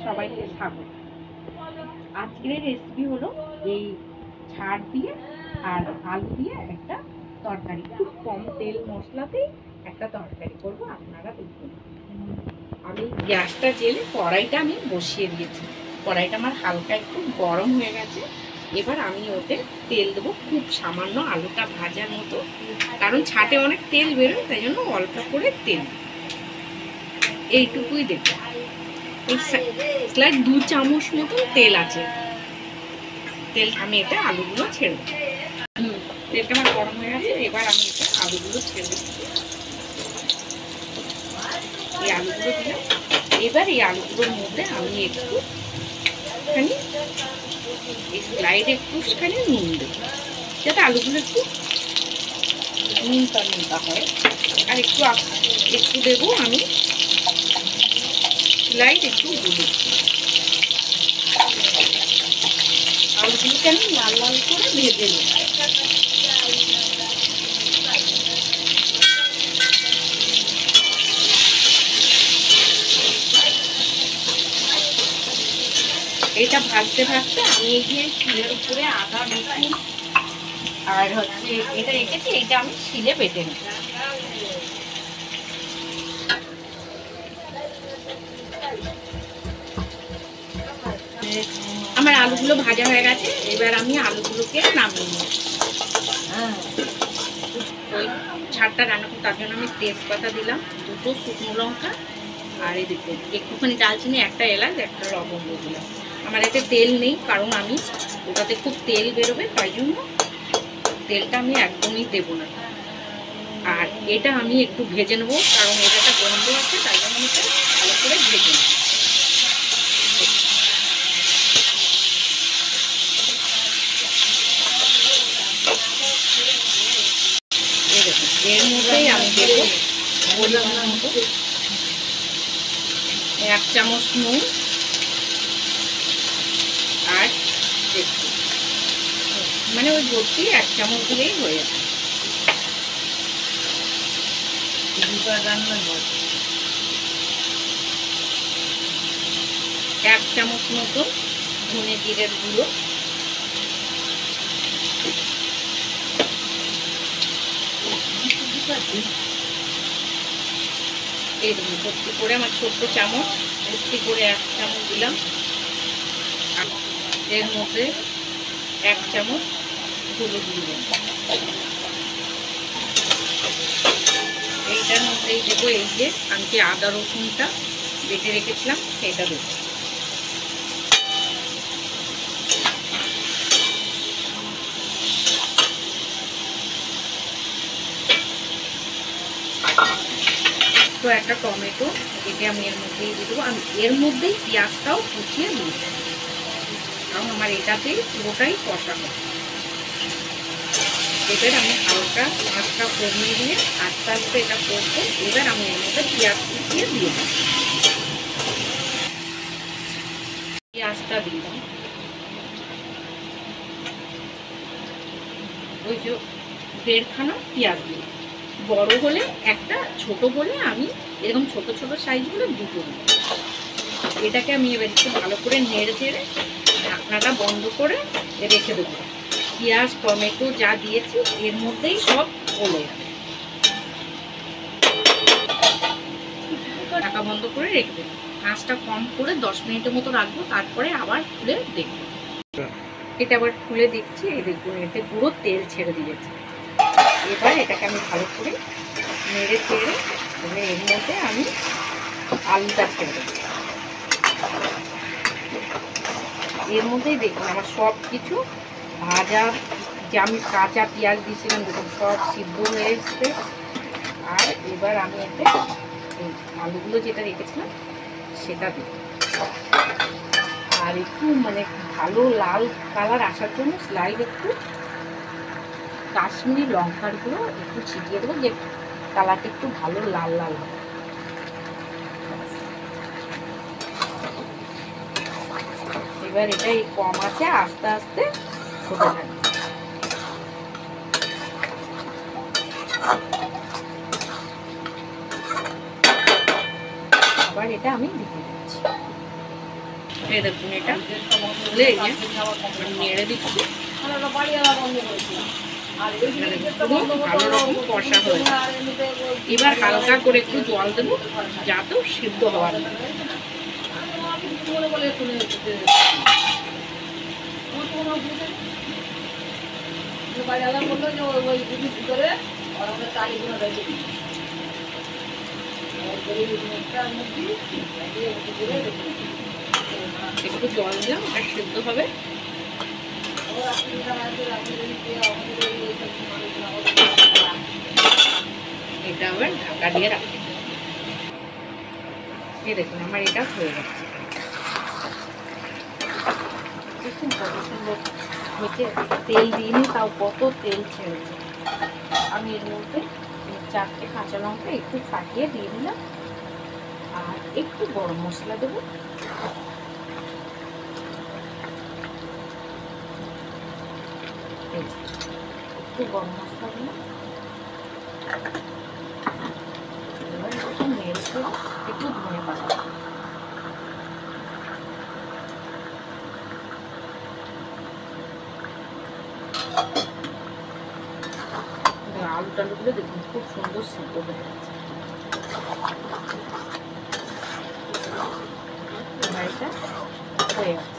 সবাইকে স্বাগত। আজকের রেসিপি হলো এই ছাড় দিয়ে আর আলু দিয়ে একটা তরকারি, খুব কম তেল মশলাতেই একটা তরকারি করবো। আপনারা দেখুন, আমি গ্যাসটা জেলে কড়াইটা আমি বসিয়ে দিয়েছি। কড়াইটা আমার হালকা একটু গরম হয়ে গেছে। এবার আমি ওতে তেল দেবো, খুব সামান্য, আলুটা ভাজার মতো, কারণ ছাটে অনেক তেল বেরোয়, তাই জন্য অল্প করে তেল, এইটুকুই দেবো। প্রায় 2 চামচ মতন তেল আছে। তেল আমি এতে আলুগুলো ছেড়ে দেবো। তেলটা আমার গরম হয়ে গেছে। এবার আমি এতে আলুগুলো ছেড়ে দিচ্ছি। এই আলুগুলো দিলাম। এবার এই আলুগুলোর মধ্যে আমি একটুখানি এই স্লাইডে একটুখানি নুন দেবো, যাতে আলুগুলো একটু নুনটা হয়। আর একটু দেবো আমি স্লাইড একটু হলুদ। আলুগুলোকে আমি লাল লাল করে ভেজে নেব। এটা ভাজতে ভাজতে আমি এই যে শিলের উপরে আদা রসুন আর হচ্ছে এটা রেখেছি, এটা আমি শিলে বেটে নেব। আমার আলুগুলো ভাজা হয়ে গেছে। এবার আমি আলুগুলোকে নামিয়ে নেব। ওই ছাড়টা রান্না করতে, তার জন্য আমি তেজপাতা দিলাম, 2টো শুকনো লঙ্কা, আর এদিকে একটুখানি দালচিনি, একটা এলাচ, একটা লবঙ্গ দিলাম। আমার এতে তেল নেই, কারণ আমি ওটাতে খুব তেল বেরোবে, তাই জন্য তেলটা আমি একদমই দেবো না। আর এটা আমি একটু ভেজে নেবো, কারণ এটা একটা গন্ধ আছে, তাই জন্য আমি ভালো করে ভেজে নেব। এর মধ্যেই আমি দেবো পরিমাণ মতো 1 চামচ নুন আর একটু, মানে ওই ভর্তি 1 চামচ দিলেই হয়ে যাবে। 1 চামচ মতো ধনে জিরের গুঁড়ো, এই ভর্তি করে আমার ছোট্ট চামচ ভর্তি করে 1 চামচ দিলাম। এর মধ্যে 1 চামচ হলুদ দিলাম। এইটার মধ্যেই দেবো এই যে আমি যে আদা রসুনটা বেটে রেখেছিলাম সেটা দেবো। তো একটা টমেটো কেটে আমি এর মধ্যেই দিয়ে দেবো। আমি এর মধ্যেই পেঁয়াজটাও কুচিয়ে দিয়ে দেবো, কারণ আমার এটাতেই পুরোটাই কষা হবে। এবার আমি হালকা মাছটা কমিয়ে দিয়ে আস্তে আস্তে এটা করবো। এবার আমি এর মধ্যে পেঁয়াজ কুচিয়ে দিয়ে দেবো। পেঁয়াজটা দিলাম, ওই যে 1.5খানা পেঁয়াজ দিলাম। বড় হলে একটা, ছোট হলে আমি এরকম ছোট ছোট সাইজগুলো 2টো দিই। এটাকে আমি এবার একটু ভালো করে নেড়ে চেড়ে ঢাকনাটা বন্ধ করে রেখে দেবো। পেঁয়াজ টমেটো যা দিয়েছি এর মধ্যেই সব গলে যাবে। ঢাকা বন্ধ করে রেখে দেবো। আঁচটা কম করে 10 মিনিটের মতো রাখবো, তারপরে আবার খুলে দেখবো। এটা আবার খুলে দেখছি, এই দেখুন এতে পুরো তেল ছেড়ে দিয়েছে। এবার এটাকে আমি ভালো করে নেড়ে চেড়ে এর মধ্যে আমি আলুটা ছেড়ে দেবো। এর মধ্যেই দেখুন আমার সব কিছু ভাজা, যে আমি কাঁচা পেঁয়াজ দিয়েছিলাম দেখুন সব সিদ্ধ হয়ে এসছে। আর এবার আমি এতে এই আলুগুলো যেটা রেখেছিলাম সেটা দেব। আর একটু মানে ভালো লাল কালার আসার জন্য স্লাইড একটু কাশ্মীরি লঙ্কার গুঁড়ো একটু ছিটিয়ে দেবো, যে কালারটা একটু ভালো লাল লাল হবে। এবার এটা এই কম আছে আস্তে আস্তে হতে থাকবে। আবার এটা আমি দিতে দিচ্ছি। এই দেখুন এটা তুলে এই যে নেড়ে দিচ্ছি, ভালো রকম কষা হয়ে যায়। এবার হালকা করে একটু জল দেবো যাতেও সিদ্ধ হওয়ার একটু জল দিলাম, এটা সিদ্ধ হবে। এটা আবার ঢাকা দিয়ে রাখতে হবে। এই দেখুন আমার এটা হয়ে যাচ্ছে। দেখুন কত সুন্দর হয়েছে, তেল দিইনি তাও কত তেল ছেড়েছে। আমি এর মধ্যে 4টে কাঁচা লঙ্কা একটু ফাটিয়ে দিয়ে দিলাম, আর একটু গরম মশলা দেবো। একটু গরম মশলা দিলাম, এবার একটু নেড়ে দিলাম, একটু ধনে পাতা। আলু টালুগুলো দেখুন খুব সুন্দর সিদ্ধ হয়ে যাচ্ছে। এবার এটা হয়ে যাচ্ছে।